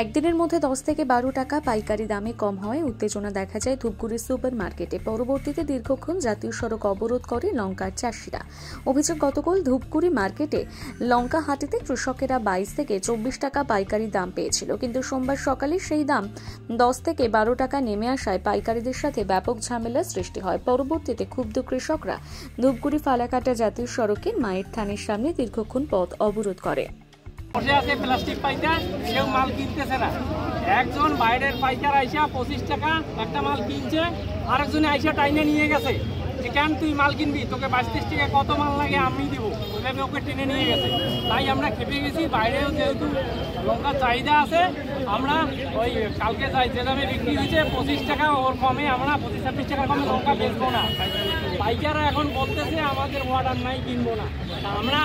একদিনের মধ্যে 10 থেকে 12 টাকা পাইকারি দামে কম হওয়ায় উত্তেজনা দেখা যায় ধূপগুড়ি সুপার মার্কেটে। পরবর্তীতে দীর্ঘক্ষণ জাতীয় সড়ক অবরোধ করে লঙ্কার চাষিরা। অভিযোগ, গতকাল ধূপগুড়ি মার্কেটে লঙ্কা হাটিতে কৃষকেরা 22 থেকে 24 টাকা পাইকারি দাম পেয়েছিল, কিন্তু সোমবার সকালে সেই দাম 10 থেকে 12 টাকা নেমে আসায় পাইকারিদের সাথে ব্যাপক ঝামেলার সৃষ্টি হয়। পরবর্তীতে ক্ষুব্ধ কৃষকরা ধূপগুড়ি ফালাকাটা জাতীয় সড়কে মায়ের থানের সামনে দীর্ঘক্ষণ পথ অবরোধ করে। বসে আছে প্লাস্টিক পাইকার, কেউ মাল কিনতেছে না। একজন বাইরের পাইকার আইসা 25 টাকা একটা মাল কিনছে, আরেকজনে আইসা টাইনে নিয়ে গেছে যে কেন তুই মাল কিনবি, তোকে 22-23 টাকা কত মাল লাগে আমি দিব, ওইভাবে ওকে টেনে নিয়ে গেছে। তাই আমরা খেপে গেছি। বাইরেও যেহেতু লঙ্কার চাহিদা আছে, আমরা ওই কালকে যাই যে দামে বিক্রি হয়েছে 25 টাকা ওর কমে, আমরা 25-26 টাকা কমে লঙ্কা বেচবো না। পাইকাররা এখন বলতেছে আমাদের অর্ডার নাই, কিনবো না। আমরা